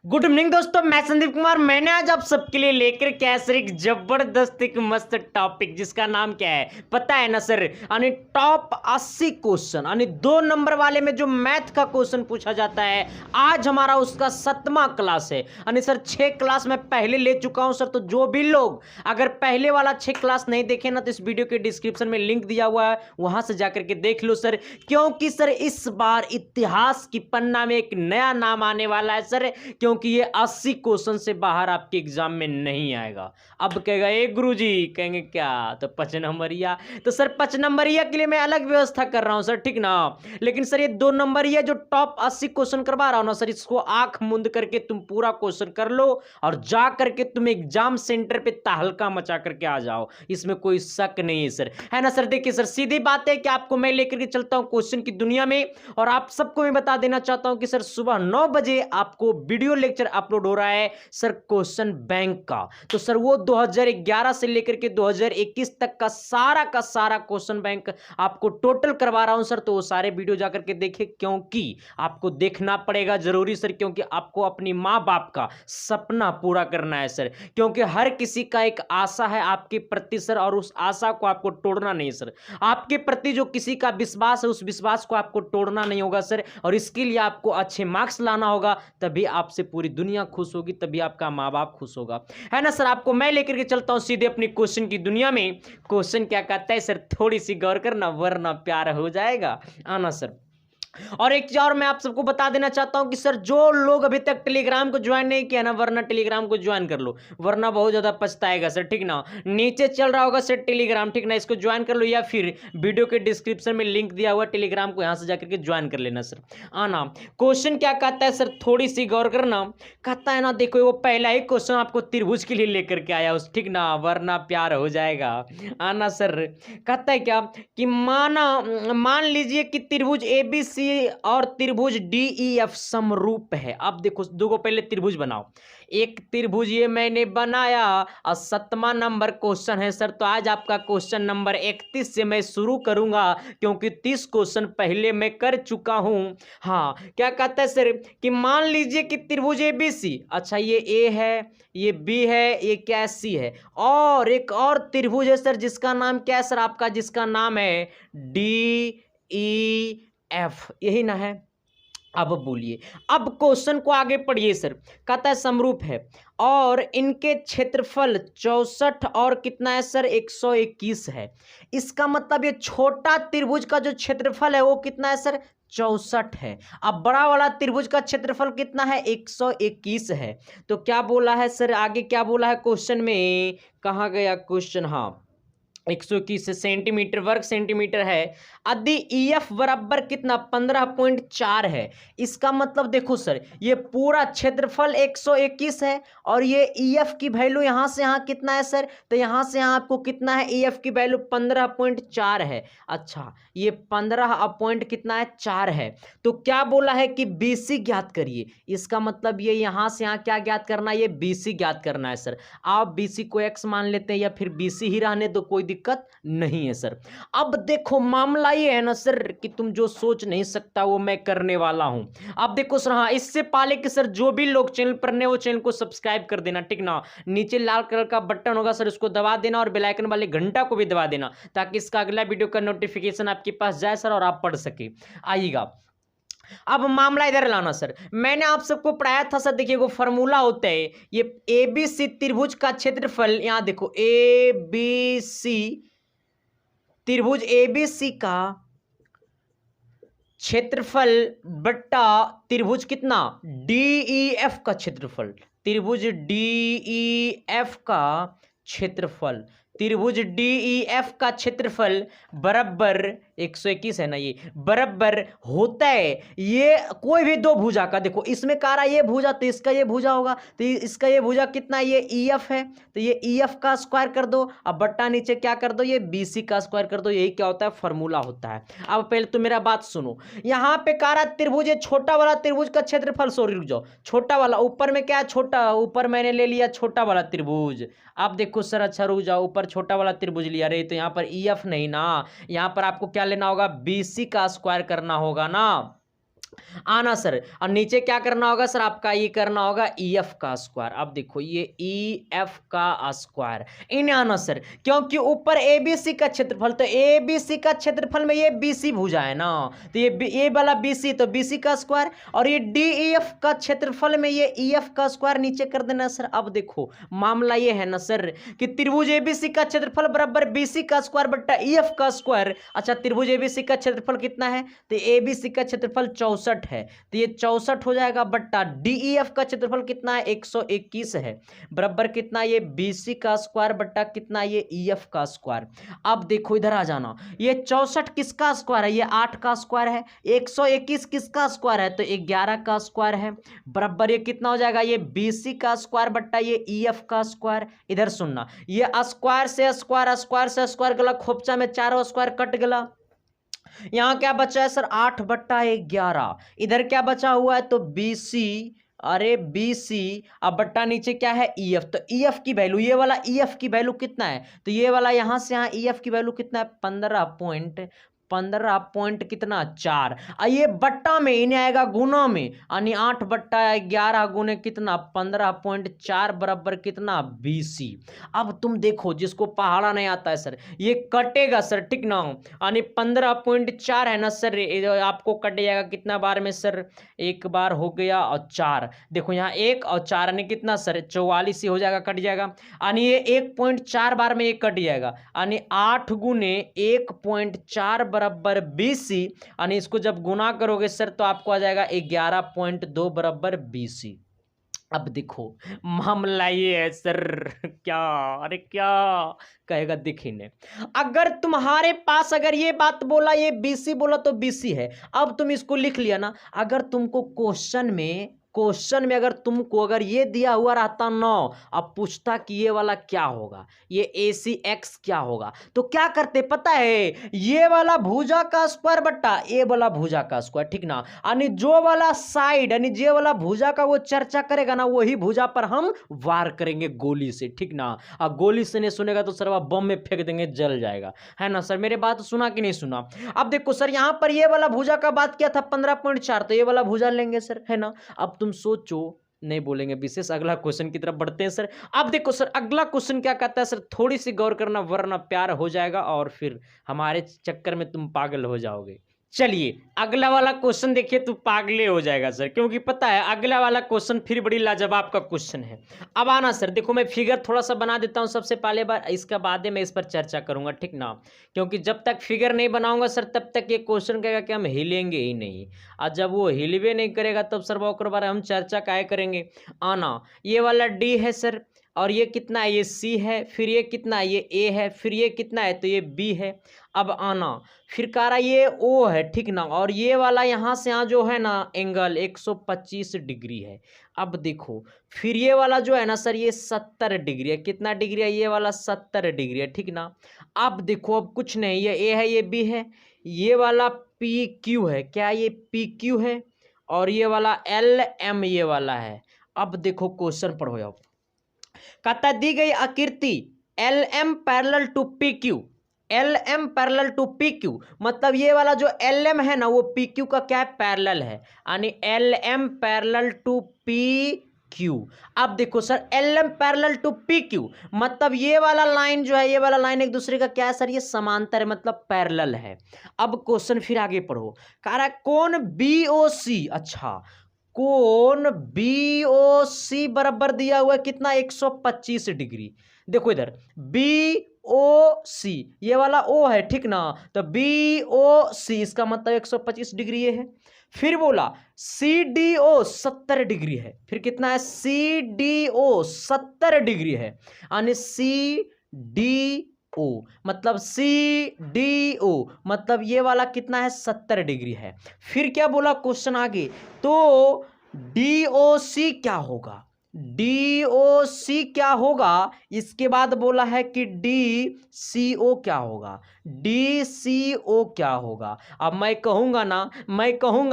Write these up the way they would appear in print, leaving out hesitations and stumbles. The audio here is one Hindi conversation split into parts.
गुड इवनिंग दोस्तों, मैं संदीप कुमार। मैंने आज आप सबके लिए लेकर के आया सर एक जबरदस्त एक मस्त टॉपिक, जिसका नाम क्या है पता है ना सर? यानी टॉप 80 क्वेश्चन, यानी 2 नंबर वाले में जो मैथ का क्वेश्चन पूछा जाता है। आज हमारा उसका 7वां क्लास है। यानी सर 6 क्लास मैं पहले ले चुका हूं सर। तो जो भी लोग अगर पहले वाला 6 क्लास नहीं देखे ना, तो इस वीडियो के डिस्क्रिप्शन में लिंक दिया हुआ है, वहां से जाकर के देख लो सर। क्योंकि सर इस बार इतिहास की पन्ना में एक नया नाम आने वाला है सर। क्योंकि ये 80 क्वेश्चन से बाहर आपके एग्जाम में नहीं आएगा। अब कहेगा ए गुरुजी, कहेंगे क्या? तो 5 नंबरिया। तो सर 5 नंबरिया के लिए मैं अलग व्यवस्था कर रहा हूं सर, ठीक ना? लेकिन सर ये 2 नंबरिया जो टॉप 80 क्वेश्चन करवा रहा हूं ना सर, इसको आंख मूंद करके तुम पूरा क्वेश्चन कर लो और जा करके तुम एग्जाम सेंटर पे तहलका मचा करके आ जाओ। इसमें कोई शक नहीं है सर, है ना सर? देखिए सर, सीधी बात है कि आपको मैं लेकर के चलता हूं क्वेश्चन की दुनिया में। और आप सबको मैं बता देना चाहता हूं कि सर सुबह 9 बजे आपको वीडियो लेक्चर अपलोड हो रहा है सर क्वेश्चन बैंक का। तो सर वो 2011 से लेकर के 2021 तक का सारा क्वेश्चन बैंक आपको टोटल करवा रहा हूं सर। तो वो सारे वीडियो जाकर के देखें, क्योंकि आपको देखना पड़ेगा जरूरी सर। क्योंकि आपको अपनी माँ बाप का सपना पूरा करना है सर। क्योंकि हर किसी का एक आशा है आपके प्रति सर, और उस आशा को आपको तोड़ना नहीं सर। आपके प्रति जो किसी का विश्वास है, उस विश्वास को आपको तोड़ना नहीं होगा सर। और इसके लिए आपको अच्छे मार्क्स लाना होगा, तभी आपसे पूरी दुनिया खुश होगी, तभी आपका माँ बाप खुश होगा, है ना सर? आपको मैं लेकर के चलता हूं सीधे अपनी क्वेश्चन की दुनिया में। क्वेश्चन क्या कहता है सर? थोड़ी सी गौर करना, वरना प्यार हो जाएगा। आना सर। और एक चीज और मैं आप सबको बता देना चाहता हूं कि सर जो लोग अभी तक टेलीग्राम को ज्वाइन नहीं किया ना, वरना टेलीग्राम को ज्वाइन कर लो, वरना बहुत ज्यादा पछताएगा सर, ठीक ना? नीचे चल रहा होगा सर टेलीग्राम, ठीक ना? इसको ज्वाइन कर लो, या फिर वीडियो के डिस्क्रिप्शन में लिंक दिया हुआ टेलीग्राम को, यहां से जाकर के ज्वाइन कर लेना सर। आना। क्वेश्चन क्या कहता है सर? थोड़ी सी गौर करना। कहता है ना, देखो वो पहला ही क्वेश्चन आपको त्रिभुज के लिए लेकर के आया उस, ठीक ना? वरना प्यार हो जाएगा। आना सर। कहता है क्या कि मान लीजिए कि त्रिभुज एबीसी और त्रिभुज डीईएफ समरूप है। अब देखो, दो पहले त्रिभुज बनाओ। एक त्रिभुज ये मैंने बनाया, और 7वां नंबर क्वेश्चन है सर। तो आज आपका क्वेश्चन नंबर 31 से मैं शुरू करूंगा, क्योंकि 30 क्वेश्चन पहले मैं कर चुका हूं। हाँ, क्या कहता है सर कि मान लीजिए कि त्रिभुज एबीसी, अच्छा ये ए है, ये बी है, ये क्या सी है, और एक और त्रिभुज है सर, जिसका नाम क्या है सर आपका? जिसका नाम है डी ई एफ, यही ना है? अब बोलिए, अब क्वेश्चन को आगे पढ़िए सर। कहता है समरूप है और इनके क्षेत्रफल 64 और कितना है सर? 121 है। इसका मतलब ये छोटा त्रिभुज का जो क्षेत्रफल है वो कितना है सर? 64 है। अब बड़ा वाला त्रिभुज का क्षेत्रफल कितना है? 121 है। तो क्या बोला है सर? आगे क्या बोला है क्वेश्चन में? कहाँ गया क्वेश्चन? हाँ, 121 सेंटीमीटर वर्ग सेंटीमीटर है। यदि ईएफ बराबर कितना? 15.4 है। इसका मतलब देखो सर, ये पूरा क्षेत्रफल 121 है, और ये ईएफ की वैल्यू यहां से यहां कितना है सर? तो यहां से यहां आपको कितना है? ईएफ की वैल्यू 15.4 है। अच्छा, ये 15 पॉइंट कितना है? 4 है। तो क्या बोला है कि बीसी ज्ञात करिए। इसका मतलब ये यहां से यहां क्या ज्ञात करना है? ये बीसी ज्ञात करना है सर। आप बीसी को एक्स मान लेते हैं, या फिर बीसी ही रहने दो, कोई दिक्कत नहीं है सर। अब देखो, मामला ये है ना सर कि तुम जो सोच नहीं सकता वो मैं करने वाला हूं। अब देखो सर, हाँ, इससे पहले कि सर जो भी लोग चैनल पर नए, वो चैनल को सब्सक्राइब कर देना, ठीक ना? नीचे लाल कलर का बटन होगा सर, उसको दबा देना, और बेल आइकन वाले घंटा को भी दबा देना, ताकि इसका अगला वीडियो का नोटिफिकेशन आपके पास जाए सर, और आप पढ़ सके। आइएगा, अब मामला इधर लाना सर। मैंने आप सबको पढ़ाया था सर, देखिए वो फॉर्मूला होता है, ये एबीसी त्रिभुज का क्षेत्रफल, यहां देखो एबीसी त्रिभुज एबीसी का क्षेत्रफल बट्टा त्रिभुज कितना? डीईएफ का क्षेत्रफल। त्रिभुज डीईएफ का क्षेत्रफल, त्रिभुज डीईएफ का क्षेत्रफल बराबर 121 है ना, ये बराबर होता है ये कोई भी दो भुजा का। देखो इसमें कह रहा है ये भुजा, तो इसका ये भुजा होगा, तो इसका ये भुजा कितना? ये ईएफ है, तो ये ईएफ का स्क्वायर कर दो, अब बट्टा नीचे क्या कर दो? ये बीसी का स्क्वायर कर दो। यही क्या होता है? फॉर्मूला होता है। अब पहले तो मेरा बात सुनो, यहां पे कह रहा त्रिभुज, ये छोटा वाला त्रिभुज का क्षेत्रफल, सॉरी रुक जाओ, छोटा वाला ऊपर में क्या है? छोटा, ऊपर मैंने ले लिया छोटा वाला त्रिभुज। अब देखो सर, अच्छा रुक जाओ, ऊपर छोटा वाला त्रिभुज लिया रे, तो यहां पर ईएफ नहीं ना, यहां पर आपको क्या लेना होगा? बीसी का स्क्वायर करना होगा ना। आना सर, और नीचे क्या करना होगा सर, आपका ये करना होगा ई एफ का स्क्वायर। अब देखो ये ई एफ का स्क्वायर इन्हें आना सर, क्योंकि ऊपर ए बी सी का क्षेत्रफल, तो ए बी सी का क्षेत्रफल में ये बी सी भुजा है ना, तो ये वाला बी सी, तो बी सी का स्क्वायर, और ये डी ई एफ का क्षेत्रफल में ये ई एफ का स्क्वायर नीचे कर देना सर। अब देखो मामला ये है ना सर कि त्रिभुज ए बी सी का क्षेत्रफल बराबर बी सी का स्क्वायर बट्टा ई एफ का स्क्वायर। अच्छा, त्रिभुज ए बी सी का क्षेत्रफल कितना है, तो ए बी सी का क्षेत्रफल 64 है, तो ये 64 हो जाएगा बट्टा डीईएफ का क्षेत्रफल कितना है 121 है, बराबर कितना ये बीसी का स्क्वायर बट्टा कितना ये ईएफ का स्क्वायर। अब देखो इधर आ जाना, ये 64 किसका स्क्वायर है, ये 8 का स्क्वायर है, 121 किसका स्क्वायर है, तो 11 का स्क्वायर है, बराबर ये कितना हो जाएगा ये बीसी का स्क्वायर बट्टा ये ईएफ का स्क्वायर। इधर सुनना, ये स्क्वायर से स्क्वायर, स्क्वायर से स्क्वायर गला, खोपचा में चारों स्क्वायर कट गला, यहां क्या बचा है सर 8/11, इधर क्या बचा हुआ है तो BC, अरे BC, अब बट्टा नीचे क्या है EF, तो EF की वैल्यू, ये वाला EF की वैल्यू कितना है, तो ये वाला यहां से यहां EF की वैल्यू कितना है 15 पॉइंट कितना 4, ये बट्टा में इन्हें आएगा गुना में, यानी 8/11 गुने कितना 15.4 बराबर कितना BC। अब तुम देखो जिसको पहाड़ा नहीं आता है सर, ये कटेगा सर, ठीक ना, यानी 15.4 है ना सर, आपको कट जाएगा कितना बार में सर, एक बार हो गया और 4, देखो यहाँ 1 और 4 यानी कितना सर 44 ही हो जाएगा, कट जाएगा, यानी ये 1.4 बार में ये कट जाएगा, यानी 8 गुने 1.4 बराबर 20, यानी इसको जब गुना करोगे सर तो आपको आ जाएगा 11.2 बराबर 20। अब देखो मामला ये है सर, क्या, अरे क्या कहेगा देखिए, अगर तुम्हारे पास अगर ये बात बोला ये BC बोला तो BC है, अब तुम इसको लिख लिया ना, अगर तुमको क्वेश्चन में अगर तुमको अगर ये दिया हुआ रहता 9, अब पूछता कि ये वाला क्या होगा, ये ACX क्या होगा, तो क्या करते पता है, ये वाला भुजा का स्क्वायर बट्टा ये वाला भुजा का स्क्वायर, ठीक ना, यानी जो वाला साइड यानी जो वाला भुजा का वो चर्चा करेगा ना, वही भुजा पर हम वार करेंगे गोली से, ठीक ना, और गोली से नहीं सुनेगा तो सर बम में फेंक देंगे, जल जाएगा, है ना सर, मेरे बात सुना कि नहीं सुना। अब देखो सर यहाँ पर ये वाला भुजा का बात किया था 15.4, तो ये वाला भुजा लेंगे सर, है ना। अब तुम सोचो, नहीं बोलेंगे विशेष, अगला क्वेश्चन की तरफ बढ़ते हैं सर। अब देखो सर अगला क्वेश्चन क्या कहता है सर, थोड़ी सी गौर करना वरना प्यार हो जाएगा और फिर हमारे चक्कर में तुम पागल हो जाओगे। चलिए अगला वाला क्वेश्चन देखिए, तो पागले हो जाएगा सर, क्योंकि पता है अगला वाला क्वेश्चन फिर बड़ी लाजवाब का क्वेश्चन है। अब आना सर, देखो मैं फिगर थोड़ा सा बना देता हूं सबसे पहले बार, इसका बाद में मैं इस पर चर्चा करूंगा, ठीक ना, क्योंकि जब तक फिगर नहीं बनाऊंगा सर तब तक ये क्वेश्चन कहेगा कि हम हिलेंगे ही नहीं, और जब वो हिलवे नहीं करेगा तब सर वो बारे हम चर्चा काहे करेंगे। आना, ये वाला D है सर, और ये कितना है ये C है, फिर ये कितना है ये A है, फिर ये कितना है तो ये B है। अब आना, फिर कह रहा ये O है, ठीक ना, और ये वाला यहाँ से यहाँ जो है ना एंगल 125 डिग्री है। अब देखो फिर ये वाला जो है ना सर ये 70 डिग्री है, कितना डिग्री है ये वाला 70 डिग्री है, ठीक ना। अब देखो अब कुछ नहीं, ये A है ये B है, ये वाला PQ है, क्या ये PQ है, और ये वाला LM ये वाला है। अब देखो क्वेश्चन पढ़ो आप, कहता दी गई आकृति LM parallel to PQ, LM parallel to PQ, मतलब ये वाला जो LM है ना वो PQ का क्या है पैरेलल है, यानी LM पैरेलल टू PQ। अब देखो sir LM parallel to PQ मतलब ये वाला लाइन जो है, ये वाला लाइन एक दूसरे का क्या है सर, ये समांतर है, मतलब पैरेलल है। अब क्वेश्चन फिर आगे पढ़ो, कह रहा है कोण BOC, अच्छा कोण BOC बराबर दिया हुआ है कितना 125 डिग्री। देखो इधर BOC ये वाला O है, ठीक ना, तो BOC इसका मतलब 125 डिग्री ये है। फिर बोला CDO 70 डिग्री है, फिर कितना है CDO 70 डिग्री है, यानी CDO मतलब CDO मतलब ये वाला कितना है 70 डिग्री है। फिर क्या बोला क्वेश्चन आगे, तो DOC क्या होगा, DOC क्या होगा, इसके बाद बोला है कि DCO क्या होगा, DCO क्या होगा। अब मैं कहूंगा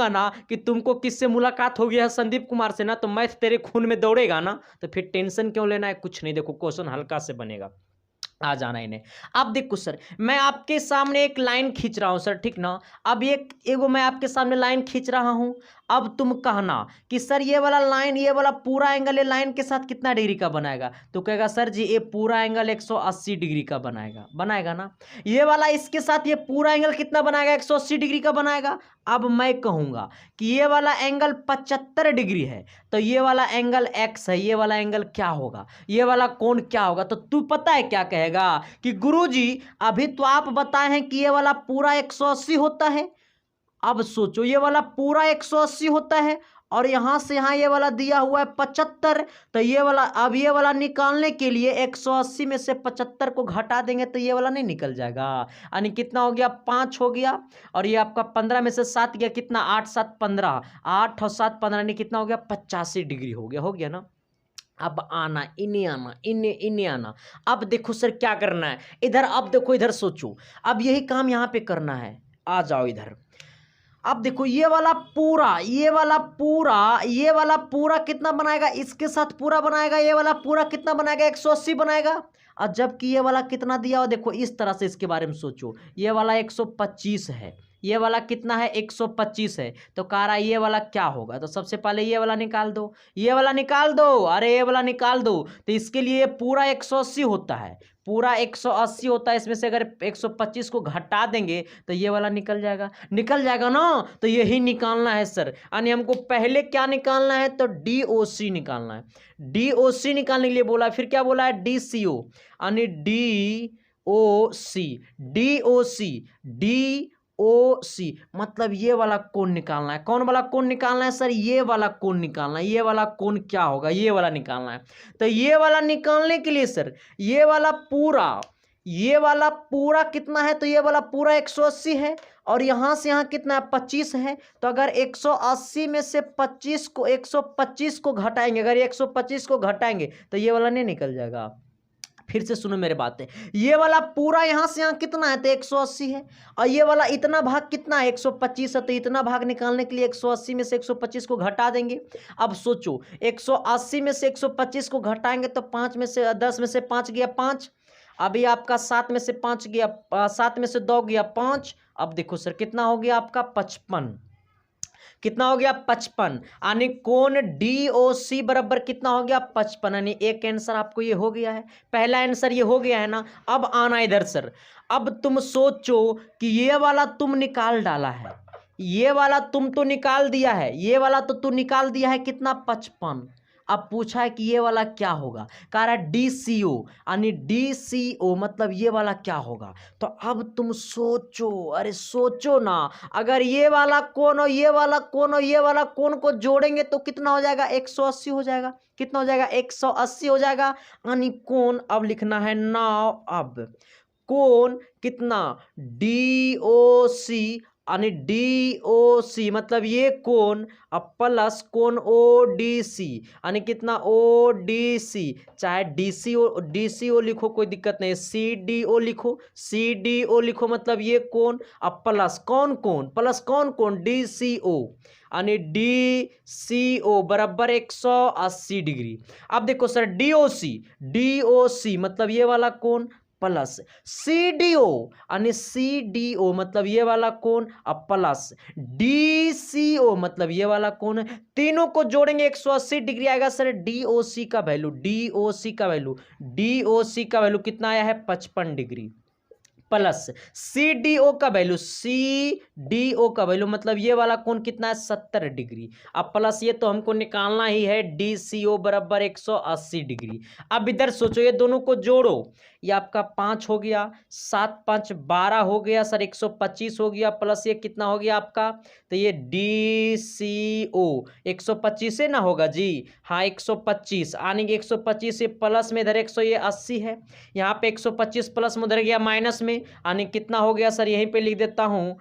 ना कि तुमको किससे मुलाकात हो गया है संदीप कुमार से ना, तो मैथ तेरे खून में दौड़ेगा ना, तो फिर टेंशन क्यों लेना है, कुछ नहीं, देखो क्वेश्चन हल्का से बनेगा, आ जाना इन्हें। अब देखो सर मैं आपके सामने एक लाइन खींच रहा हूं सर, ठीक ना, अब एगो मैं आपके सामने लाइन खींच रहा हूं, अब तुम कहना कि सर ये वाला लाइन, ये वाला पूरा एंगल ये लाइन के साथ कितना डिग्री का बनाएगा, तो कहेगा सर जी ये पूरा एंगल 180 डिग्री का बनाएगा, बनाएगा ना। ये वाला इसके साथ ये पूरा एंगल कितना बनाएगा, 180 डिग्री का बनाएगा। अब मैं कहूंगा कि ये वाला एंगल 75 डिग्री है, तो ये वाला एंगल x है, ये वाला एंगल क्या होगा, ये वाला कोण क्या होगा। तो तू पता है क्या कहेगा कि गुरुजी अभी तो आप बताए हैं कि ये वाला पूरा 180 होता है। अब सोचो ये वाला पूरा 180 होता है और यहां से यहां ये वाला दिया हुआ है 75, तो ये वाला, अब ये वाला निकालने के लिए 180 में से 75 को घटा देंगे तो ये वाला नहीं निकल जाएगा। यानी कितना हो गया, 5 हो गया, और ये आपका 15 में से 7 गया, कितना, 8 7 15, 8 और 7 15, यानी कितना हो गया, 85 डिग्री हो गया ना। अब आना इन्हें आना, इन्हें आना। अब देखो सर क्या करना है इधर, अब देखो इधर सोचो, अब यही काम यहाँ पे करना है। आ जाओ इधर। अब देखो ये वाला पूरा, ये वाला पूरा कितना बनाएगा, इसके साथ पूरा बनाएगा, ये वाला पूरा कितना बनाएगा, 180 बनाएगा। और जबकि ये वाला कितना दिया हो, देखो इस तरह से इसके बारे में सोचो, ये वाला 125 है, ये वाला कितना है, 125 है, तो कह रहा है ये वाला क्या होगा। तो सबसे पहले ये वाला निकाल दो, ये वाला निकाल दो, अरे ये वाला निकाल दो। तो इसके लिए पूरा 180 होता है, पूरा 180 होता है, इसमें से अगर 125 को घटा देंगे तो ये वाला निकल जाएगा ना। तो यही निकालना है सर, यानी हमको पहले क्या निकालना है, तो DOC निकालना है। DOC निकालने के लिए बोला, फिर क्या बोला है, DCO, यानी DOC मतलब ये वाला कोण निकालना है। कौन वाला कोण निकालना है सर, ये वाला कोण निकालना है। ये वाला कोण क्या होगा, ये वाला निकालना है। तो ये वाला निकालने के लिए सर ये वाला पूरा कितना है, तो ये वाला पूरा 180 है, और यहां से यहां कितना है, 25 है। तो अगर 180 में से 125 को घटाएंगे, अगर 125 को घटाएंगे तो ये वाला नहीं निकल जाएगा। फिर से सुनो मेरे बातें, ये वाला पूरा यहां से यहां कितना है, तो 180 है, और ये वाला इतना भाग कितना है, 125 है। तो इतना भाग निकालने के लिए 180 में से 125 को घटा देंगे। अब सोचो 180 में से 125 को घटाएंगे तो 5 में से 10 में से 5 गया 5, अभी आपका 7 में से 5 गया, 7 में से 2 गया 5। अब देखो सर कितना हो गया आपका, 55, कितना हो गया, 55, यानी कोण DOC बराबर कितना हो गया, 55। यानी एक आंसर आपको ये हो गया है, पहला आंसर ये हो गया है ना। अब आना इधर सर, अब तुम सोचो कि ये वाला तुम निकाल डाला है, ये वाला तुम तो निकाल दिया है, ये वाला तो तू निकाल दिया है, कितना, 55। अब पूछा है कि ये वाला क्या होगा, कह रहा है DCO, यानी DCO मतलब ये वाला क्या होगा। तो अब तुम सोचो, अरे सोचो ना, अगर ये वाला कोण और ये वाला कोण और ये वाला कोण को जोड़ेंगे तो कितना हो जाएगा, 180 हो जाएगा। कितना हो जाएगा, 180 हो जाएगा। यानी कोण अब लिखना है नाउ, अब कोण कितना, DOC, यानी DOC मतलब ये कोण, अब प्लस कोण ODC, यानी कितना, ODC, चाहे DCO लिखो कोई दिक्कत नहीं, CDO लिखो मतलब ये कोण, अब प्लस कौन कोण DCO, यानी DCO बराबर 180 डिग्री। अब देखो सर DOC मतलब ये वाला कोण, प्लस CDO, यानी CDO मतलब ये वाला कोण, अब प्लस DCO मतलब ये वाला कोण है। तीनों को जोड़ेंगे 180 डिग्री आएगा सर। DOC का वैल्यू कितना आया है, 55 डिग्री, प्लस CDO का वैल्यू मतलब ये वाला कोण कितना है, 70 डिग्री। अब प्लस ये तो हमको निकालना ही है, DCO बराबर 180 डिग्री। अब इधर सोचो, ये दोनों को जोड़ो, ये आपका 5 हो गया, 7 5 12 हो गया सर, 125 हो गया, प्लस ये कितना हो गया आपका, तो ये DCO 125 से ना होगा जी, हाँ 125, आने के 125 ये प्लस में, इधर 180 है, यहाँ पे 125 प्लस में उधर गया माइनस में, यानी कितना हो गया सर, यहीं पे लिख देता हूं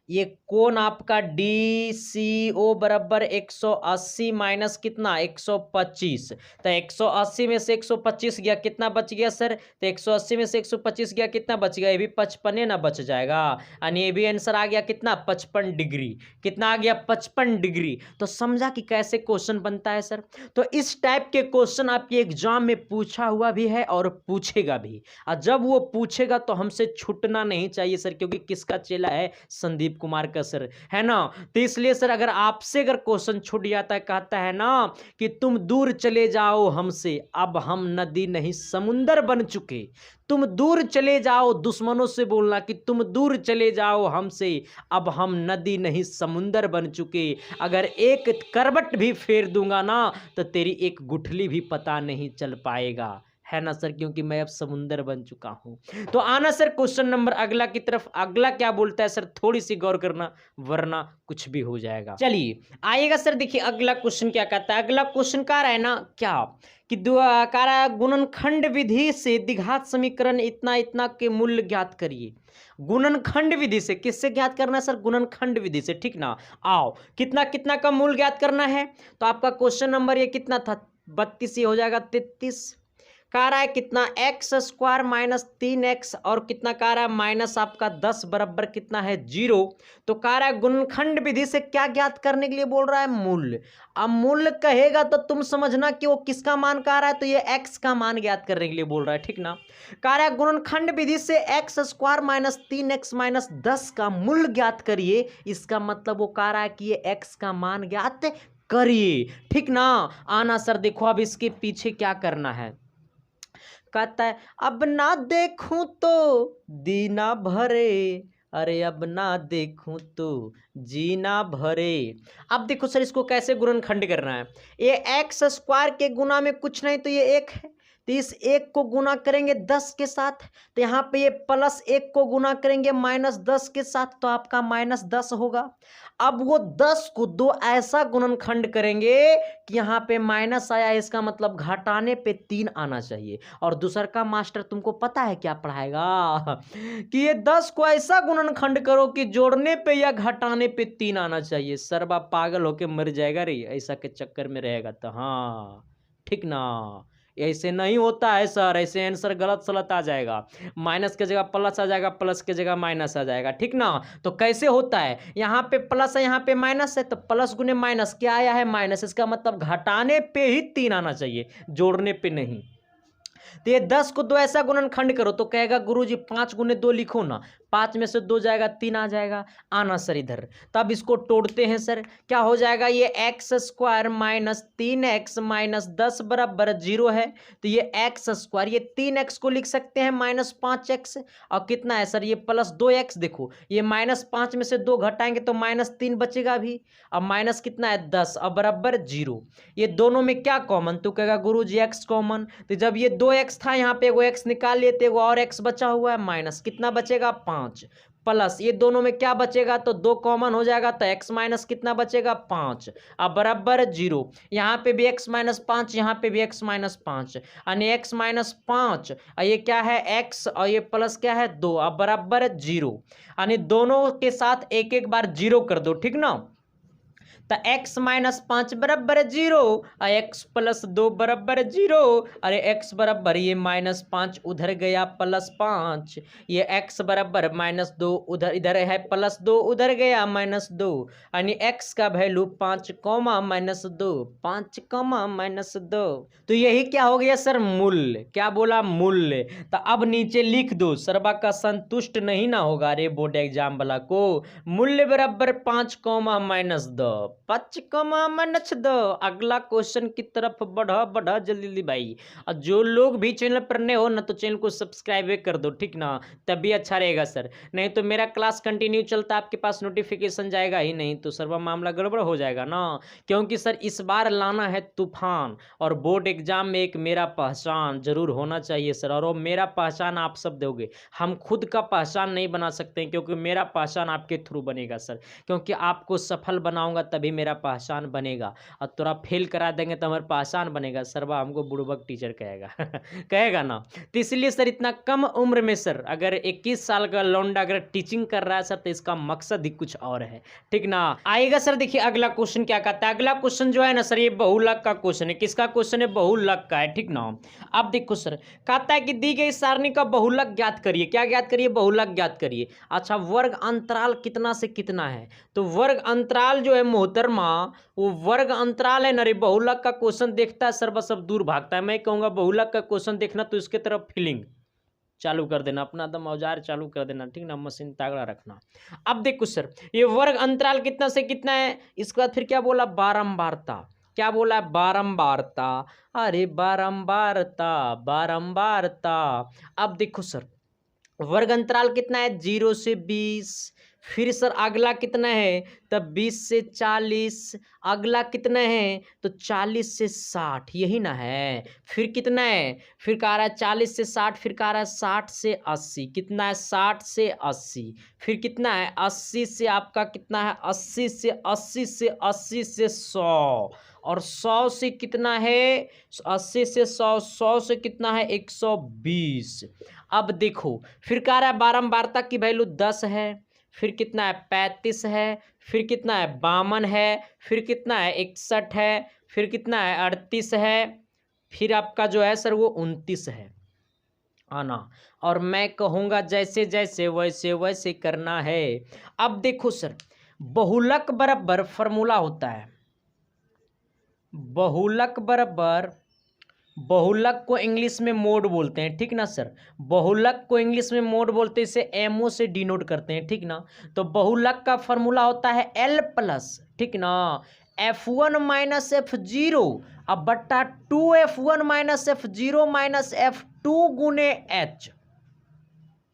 ये कोण आपका DCO बराबर 180 माइनस कितना, 125। तो 180 में से 125 गया, कितना बच गया सर, तो 180 में से 125 गया, कितना बच गया, ये भी 55 ना बच जाएगा, यानी ये भी आंसर आ गया कितना, 55 डिग्री। कितना आ गया, 55 डिग्री। तो समझा कि कैसे क्वेश्चन बनता है सर। तो इस टाइप के क्वेश्चन आपके एग्जाम में पूछा हुआ भी है और पूछेगा भी, और जब वो पूछेगा तो हमसे छूटना नहीं चाहिए सर, क्योंकि किसका चेला है, संदीप संदीप कुमार का सर, है ना। तो इसलिए सर अगर आपसे अगर क्वेश्चन छूट जाता है, कहता है ना कि तुम दूर चले जाओ हमसे, अब हम नदी नहीं समुंदर बन चुके। तुम दूर चले जाओ, दुश्मनों से बोलना कि तुम दूर चले जाओ हमसे, अब हम नदी नहीं समुंदर बन चुके। अगर एक करवट भी फेर दूंगा ना तो तेरी एक गुठली भी पता नहीं चल पाएगा, है ना सर, क्योंकि मैं अब समुंदर बन चुका हूं। तो आना सर क्वेश्चन नंबर अगला की तरफ। अगला क्या बोलता है सर, थोड़ी सी गौर करना वरना कुछ भी हो जाएगा। चलिए आइएगा सर, देखिए अगला क्वेश्चन क्या कहता है। अगला क्वेश्चन कह रहा है ना क्या कि कह रहा है गुणनखंड विधि से द्विघात समीकरण इतना इतना के मूल्य ज्ञात करिए। गुणनखंड विधि से, किससे ज्ञात करना है सर, गुणनखंड विधि से, ठीक ना। आओ कितना कितना का मूल्य ज्ञात करना है। तो आपका क्वेश्चन नंबर ये कितना था, 32, ये हो जाएगा 33। कह रहा है कितना, एक्स स्क्वायर माइनस 3x और कितना कह रहा है माइनस आपका 10 बराबर कितना है 0। तो कह रहा है गुणनखंड विधि से क्या ज्ञात करने के लिए बोल रहा है, मूल्य। अब मूल्य कहेगा तो तुम समझना कि वो किसका मान कह रहा है, तो ये x का मान ज्ञात करने के लिए बोल रहा है, ठीक ना। कह रहा है गुणनखंड विधि से x square minus 3x minus 10 का मूल्य ज्ञात करिए। इसका मतलब वो कह रहा है कि ये x का मान ज्ञात करिए, ठीक ना। आना सर देखो अब इसके पीछे क्या करना है। कहता है अब ना देखूं तो दीना भरे, अरे अब ना देखूं तो जीना भरे। अब देखो सर इसको कैसे गुणनखंड करना है। ये एक्स स्क्वायर के गुना में कुछ नहीं तो ये 1 है, तो इस 1 को गुना करेंगे 10 के साथ, तो यहाँ पे ये प्लस 1 को गुना करेंगे माइनस 10 के साथ, तो आपका माइनस 10 होगा। अब वो 10 को 2 ऐसा गुणनखंड करेंगे कि यहाँ पे माइनस आया, इसका मतलब घटाने पे 3 आना चाहिए। और दूसर का मास्टर तुमको पता है क्या पढ़ाएगा कि ये 10 को ऐसा गुणनखंड करो कि जोड़ने पे या घटाने पे 3 आना चाहिए। सरबा पागल होके मर जाएगा रे, ऐसा के चक्कर में रहेगा तो। हाँ ठीक ना, ऐसे नहीं होता है सर, ऐसे आंसर गलत सलत आ जाएगा। माइनस के जगह प्लस आ जाएगा, प्लस के जगह माइनस आ जाएगा, ठीक ना। तो कैसे होता है, यहाँ पे प्लस है यहाँ पे माइनस है, तो प्लस गुने माइनस क्या आया है माइनस, इसका मतलब घटाने पे ही 3 आना चाहिए, जोड़ने पे नहीं। तो ये 10 को 2 ऐसा गुणनखंड करो तो कहेगा गुरुजी 5 गुने 2 लिखो ना, 5 में से 2 जाएगा 3 आ जाएगा। आना सर इधर, तब इसको तोड़ते हैं सर, क्या हो जाएगा, ये x square minus 3x minus 10 बराबर 0 है। तो ये एक्स स्क्वायर, ये 3x को लिख सकते हैं माइनस 5x, और कितना है सर ये प्लस 2x। देखो ये माइनस 5 में से 2 घटाएंगे तो माइनस 3 बचेगा भी, अब माइनस कितना है 10 और बराबर 0। ये दोनों में क्या कॉमन, तो कहेगा गुरुजी x कॉमन। तो जब ये 2x था यहाँ पे एगो x निकाल लेते, एगो और x बचा हुआ है माइनस, कितना बचेगा 5, प्लस ये दोनों में क्या बचेगा, तो 2 कॉमन हो जाएगा, तो x माइनस कितना बचेगा 5 अब बराबर 0। यहाँ पे भी x माइनस 5, यहाँ पे भी x माइनस 5, यानी x माइनस 5 और ये क्या है x और ये प्लस क्या है 2 अब बराबर 0। यानी दोनों के साथ एक एक बार 0 कर दो, ठीक ना। तो x माइनस 5 बराबर 0 और x प्लस 2 बराबर 0, अरे x बराबर ये माइनस 5 उधर गया प्लस 5, ये x बराबर माइनस 2 उधर, इधर है प्लस 2 उधर गया माइनस 2, यानी x का value 5 comma minus 2, 5 comma minus 2। तो यही क्या हो गया सर, मूल्य। क्या बोला, मूल्य। तो अब नीचे लिख दो, सर्वा का संतुष्ट नहीं ना होगा रे बोर्ड एग्जाम वाला को। मूल्य बराबर 5 कॉमा माइनस 2, 5 कॉमा माइनस 2। अगला क्वेश्चन की तरफ बढ़ा बढ़ा जल्दी भाई। और जो लोग भी चैनल पर नए हो ना तो चैनल को सब्सक्राइब कर दो, ठीक ना, तभी अच्छा रहेगा सर। नहीं तो मेरा क्लास कंटिन्यू चलता, आपके पास नोटिफिकेशन जाएगा ही नहीं, तो सर्वा मामला गड़बड़ हो जाएगा ना। क्योंकि सर इस बार लाना है तूफान, और बोर्ड एग्जाम में एक मेरा पहचान जरूर होना चाहिए सर, और वो मेरा पहचान आप सब दोगे। हम खुद का पहचान नहीं बना सकते हैं, क्योंकि मेरा पहचान आपके थ्रू बनेगा सर, क्योंकि आपको सफल बनाऊंगा तभी मेरा पहचान बनेगा। और थोड़ा फेल करा देंगे तो हमारा पहचान बनेगा, सरवा हमको बुड़बक टीचर कहेगा कहेगा ना। तो इसलिए सर इतना कम उम्र में सर अगर 21 साल का लौंडा अगर टीचिंग कर रहा है सर, तो इसका मकसद ही कुछ और है, ठीक ना। आएगा सर, देखिए अगला क्वेश्चन क्या कहता है। अगला क्वेश्चन जो है ना सर, ये बहुलक का क्वेश्चन है। किसका क्वेश्चन है, बहुलक का है, ठीक ना। अब देखो सर, कहता है कि दी गई सारणी का बहुलक ज्ञात करिए। क्या ज्ञात करिए, बहुलक ज्ञात करिए। अच्छा, वर्ग अंतराल कितना से कितना है, तो वर्ग अंतराल जो है मोहतरमा, वो वर्ग अंतराल है ना रे। बहुलक का क्वेश्चन देखता है सर्व सब दूर भागता है। मैं कहूंगा बहुलक का क्वेश्चन देखना तो इसके तरफ फीलिंग चालू कर देना, अपना दम औजार चालू कर देना, ठीक ना, मशीन तगड़ा रखना। अब देखो सर, ये वर्ग अंतराल कितना से कितना है, इसके बाद फिर क्या बोला, बारंबारता, क्या बोला, बारंबारता, अरे बारंबारता, बारंबारता। अब देखो सर, वर्ग अंतराल कितना है, 0 से 20, फिर सर अगला कितना है, तब 20 से 40, अगला कितना है, तो 40 से 60, यही ना है। फिर कितना है, फिर कह रहा है 40 से 60, फिर कह रहा है 60 से 80, कितना है, 60 से 80, फिर कितना है, 80 से आपका कितना है, 80 से 80 से 80 से 100, और 100 से कितना है, 80 से 100, 100 से कितना है, 120। अब देखो, फिर कह रहा है बारंबारता की वैल्यू 10 है, फिर कितना है, 35 है, फिर कितना है, 52 है, फिर कितना है, 61 है, फिर कितना है, 38 है, फिर आपका जो है सर वो 29 है, आना। और मैं कहूँगा जैसे जैसे वैसे वैसे करना है। अब देखो सर, बहुलक बराबर फॉर्मूला होता है, बहुलक बराबर, बहुलक को इंग्लिश में मोड बोलते हैं, ठीक ना सर, बहुलक को इंग्लिश में मोड बोलते हैं, इसे एमओ से डिनोट करते हैं, ठीक ना। तो बहुलक का फॉर्मूला होता है एल प्लस, ठीक ना, F1 माइनस F0 अब बट्टा 2F1 minus F0 minus F2 गुने H।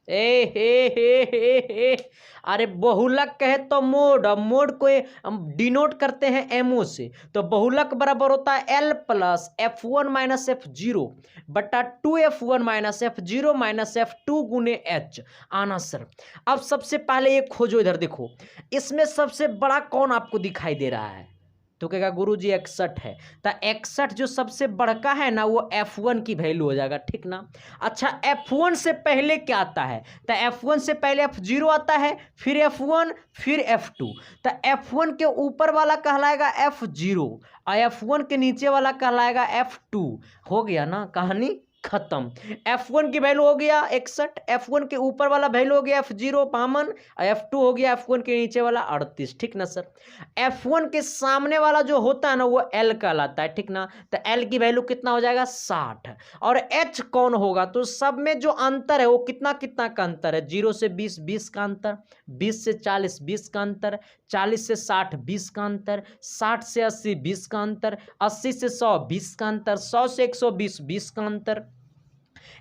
हे अरे बहुलक कहे तो मोड, अब मोड को हम डिनोट करते हैं एमओ से, तो बहुलक बराबर होता है L plus F1 minus F0 बटा 2F1 minus F0 minus F2 गुने H, आना सर। अब सबसे पहले ये खोजो, इधर देखो, इसमें सबसे बड़ा कौन आपको दिखाई दे रहा है, तो कहेगा गुरुजी 61 है, तो 61 जो सबसे बड़का है ना वो F1 की वैल्यू हो जाएगा, ठीक ना। अच्छा, F1 से पहले क्या आता है, तो F1 से पहले F0 आता है, फिर F1, फिर F2, तो F1 के ऊपर वाला कहलाएगा F0 और F1 के नीचे वाला कहलाएगा F2। हो गया ना, कहानी खत्म। F1 की वैल्यू हो गया 61, F1 के ऊपर वाला वैल्यू हो गया F0 52 और F2 हो गया F1 के नीचे वाला 38, ठीक ना सर। F1 के सामने वाला जो होता है ना वो L कहलाता है, ठीक ना, तो L की वैल्यू कितना हो जाएगा 60, और H कौन होगा, तो सब में जो अंतर है वो कितना कितना का अंतर है, 0 से 20 20 का अंतर, 20 से 40 20 का अंतर, 40 से 60 20 का अंतर, 60 से 80 20 का अंतर, 80 से 100 20 का अंतर, 100 से 120 20 का अंतर।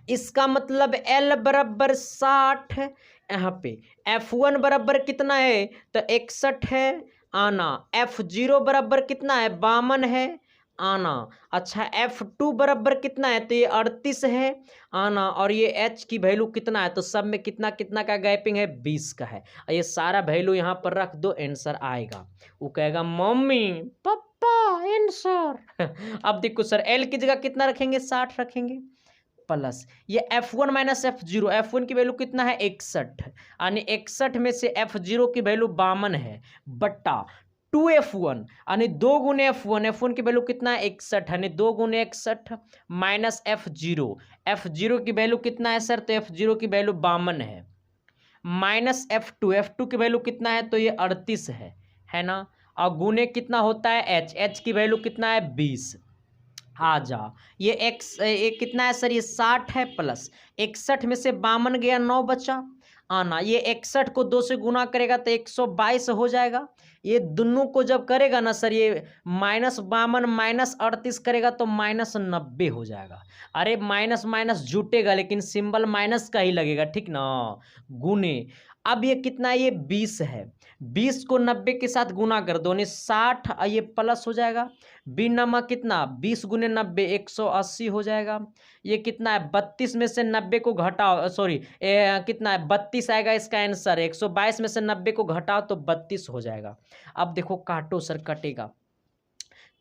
इसका मतलब L बराबर 60 है, यहाँ पे F1 बराबर कितना है, तो 61 है, आना। F0 बराबर कितना है, 52 है, आना। अच्छा, F2 बराबर कितना है, तो ये 38 है, आना। और ये H की वैल्यू कितना है, तो सब में कितना कितना का गैपिंग है, 20 का है। और ये सारा वैल्यू यहाँ पर रख दो, आंसर आएगा। वो कहेगा मम्मी पापा आंसर अब देखो सर, L की जगह कितना रखेंगे, 60 रखेंगे, प्लस ये F1 माइनस F0, F1 की वैल्यू कितना है, 61, यानी 61 में से F0 की वैल्यू 52 है, बट्टा 2F1 यानी 2 गुने F1, F1 की वैल्यू कितना है, 61, यानी 2 गुने 61 माइनस F0, F0 की वैल्यू कितना है सर, तो F0 की वैल्यू 52 है, माइनस F2, F2 की वैल्यू कितना है, तो ये 38 है ना, और गुने कितना होता है H, H की वैल्यू कितना है, 20। आ जा, ये x ये कितना है सर, ये 60 है, प्लस 61 में से 52 गया, 9 बचा, आना। ये 61 को 2 से गुना करेगा तो 122 हो जाएगा। ये दोनों को जब करेगा ना सर, ये -52 -38 करेगा तो -90 हो जाएगा। अरे माइनस माइनस जुटेगा लेकिन सिंबल माइनस का ही लगेगा, ठीक ना, गुने। अब ये कितना है, ये 20 है, 20 को 90 के साथ गुना कर दो, 60, ये प्लस हो जाएगा, बिनमा कितना, 20 गुने 90 180 हो जाएगा। ये कितना है, 32 में से 90 को घटाओ, सॉरी कितना है, 32 आएगा इसका आंसर। 122 में से 90 को घटाओ तो 32 हो जाएगा। अब देखो काटो सर, कटेगा,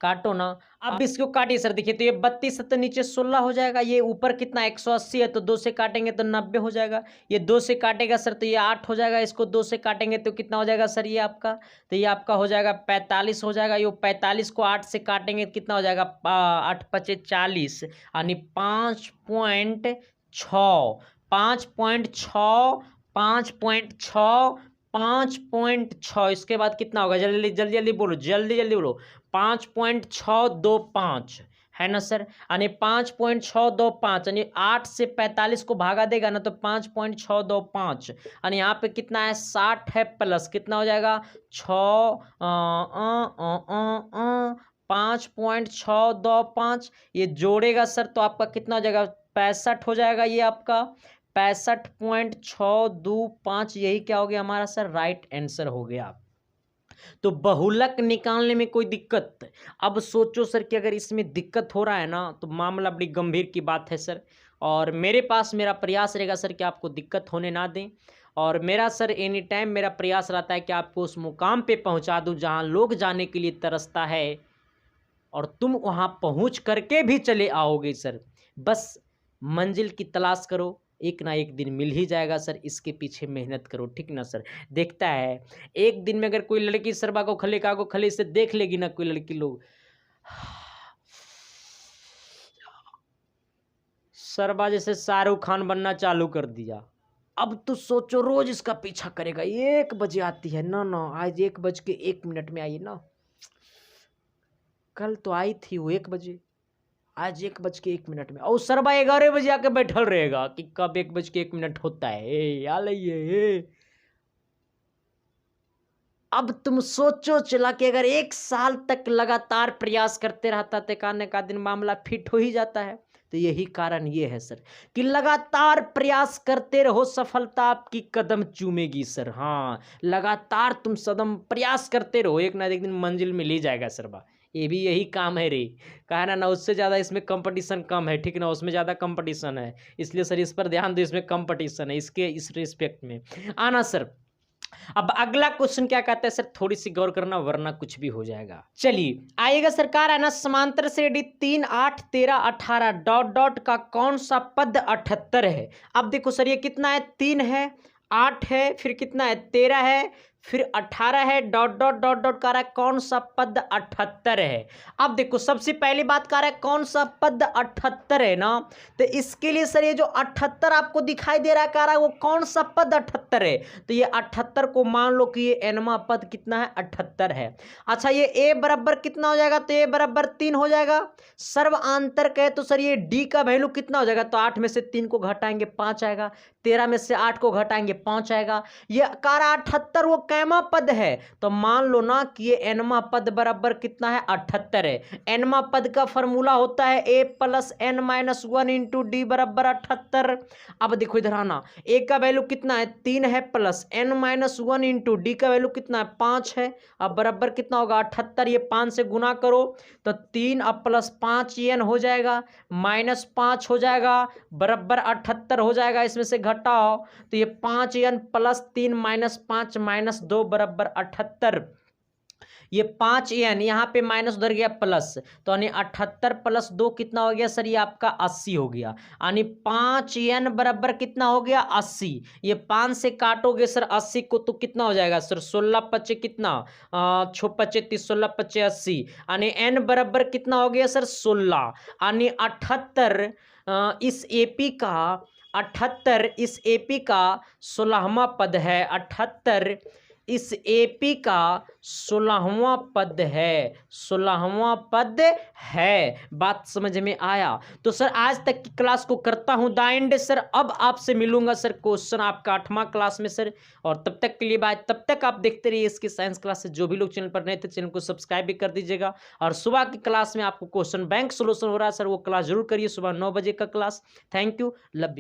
काटो ना। अब इसको काटिए सर, देखिए तो ये 32 तो नीचे 16 हो जाएगा, ये ऊपर कितना 180 है तो 2 से काटेंगे तो 90 हो जाएगा। ये 2 से काटेगा सर तो ये 8 हो जाएगा, इसको 2 से काटेंगे तो कितना हो जाएगा सर, ये आपका, तो ये आपका हो जाएगा 45 हो जाएगा। ये 45 को 8 से काटेंगे तो कितना हो जाएगा, 8 पचे 40, यानी 5.6, 5.6, 5.6, 5.6। इसके बाद कितना होगा, जल्दी जल्दी जल्दी बोलो, जल्दी जल्दी बोलो, 5.625 है ना सर। यानी 5.625 यानी 8 से 45 को भागा देगा ना तो 5.625 यानी यहाँ पे कितना है 60 है प्लस कितना हो जाएगा 5.625 ये जोड़ेगा सर तो आपका कितना हो जाएगा 65 हो जाएगा ये आपका 65.625 यही क्या हो गया हमारा सर राइट आंसर हो गया। तो बहुलक निकालने में कोई दिक्कत। अब सोचो सर कि अगर इसमें दिक्कत हो रहा है ना तो मामला बड़ी गंभीर की बात है सर। और मेरे पास मेरा प्रयास रहेगा सर कि आपको दिक्कत होने ना दें। और मेरा सर एनी टाइम मेरा प्रयास रहता है कि आपको उस मुकाम पे पहुंचा दूं जहां लोग जाने के लिए तरसता है और तुम वहां पहुंच करके भी चले आओगे सर। बस मंजिल की तलाश करो, एक ना एक दिन मिल ही जाएगा सर, इसके पीछे मेहनत करो, ठीक ना सर। देखता है एक दिन में अगर कोई लड़की सरबा को खले कागो खले से देख लेगी ना कोई लड़की लोग सरबा जैसे शाहरुख खान बनना चालू कर दिया। अब तो सोचो रोज इसका पीछा करेगा। 1 बजे आती है ना ना आज 1:01 में आई ना, कल तो आई थी वो 1 बजे, आज 1:01 में और सरबा 11 बजे आके बैठल रहेगा कि कब 1:01 होता है आ लइए। अब तुम सोचो चला कि अगर 1 साल तक लगातार प्रयास करते रहता तो का न का दिन मामला फिट हो ही जाता है। तो यही कारण ये है सर कि लगातार प्रयास करते रहो, सफलता आपकी कदम चूमेगी सर। हाँ लगातार तुम सदम प्रयास करते रहो, एक ना एक दिन मंजिल मिल ही जाएगा सर बा। ये भी यही काम है रे, कहा ना उससे ज़्यादा इसमें कंपटीशन कम है, ठीक ना, उसमें ज़्यादा कंपटीशन है, इसलिए सर इस पर ध्यान दो, इसमें कंपटीशन है इसके इस रिस्पेक्ट में आना सर। अब अगला क्वेश्चन क्या कहता है सर, थोड़ी सी गौर करना वरना कुछ भी हो जाएगा। चलिए आइएगा सरकार है ना, समांतर श्रेणी 3 8 13 18 डॉट डॉट का कौन सा पद 78 है। अब देखो सर ये कितना है 3 है 8 है फिर कितना है 13 है फिर 18 है डॉट डॉट डॉट डॉट कर रहा है कौन सा पद 78 है। अब देखो सबसे पहली बात कर रहा है कौन सा पद 78 है ना, तो इसके लिए सर ये जो 78 आपको दिखाई दे रहा है कह रहा है वो कौन सा पद 78 है। तो ये 78 को मान लो कि ये एनवा पद कितना है 78 है। अच्छा ये ए बराबर कितना हो जाएगा, तो ए बराबर 3 हो जाएगा। सर्व आंतर कहे तो सर ये डी का वैल्यू कितना हो जाएगा, तो 8 में से 3 को घटाएंगे 5 आएगा, 13 में से 8 को घटाएंगे 5 आएगा। ये कारा 78 वो कैमा पद है, तो मान लो ना कि ये एनमा पद बराबर कितना है 78 है। एनमा पद का फॉर्मूला होता है a plus n minus 1 into D बराबर 78। अब देखो इधर आना, a का वैल्यू कितना है 3 है plus n minus 1 into D का वैल्यू कितना है 5 है। अब बराबर कितना होगा 78, ये 5 से गुना करो तो 3 अब प्लस 5 n हो जाएगा माइनस 5 हो जाएगा बराबर 78 हो जाएगा। इसमें से घटाओ तो ये 5n प्लस 3 माइनस 5 माइनस 2 बराबर 78। ये 5n यहाँ पे माइनस उधर गया प्लस, तो यानी 78 प्लस 2 कितना हो गया सर, ये आपका 80 हो गया। यानी 5n बराबर कितना हो गया 80। ये 5 से काटोगे सर 80 को तो कितना हो जाएगा सर 16 पच्चे कितना 6 पच्चे 30 16 पच्चे 80, यानी n बराबर कितना हो गया सर 16। यानी 78 इस एपी का 78 इस एपी का 16वां पद है। 78 इस एपी का 16वां पद है, 16वां पद है। बात समझ में आया। तो सर आज तक की क्लास को करता हूं द एंड सर। अब आपसे मिलूंगा सर क्वेश्चन आपका 8वां क्लास में सर, और तब तक के लिए बाय। तब तक आप देखते रहिए इसकी साइंस क्लास से। जो भी लोग चैनल पर नए थे चैनल को सब्सक्राइब भी कर दीजिएगा। और सुबह की क्लास में आपको क्वेश्चन बैंक सोल्यूशन हो रहा है सर, वो क्लास जरूर करिए सुबह 9 बजे का class. Thank you, love you.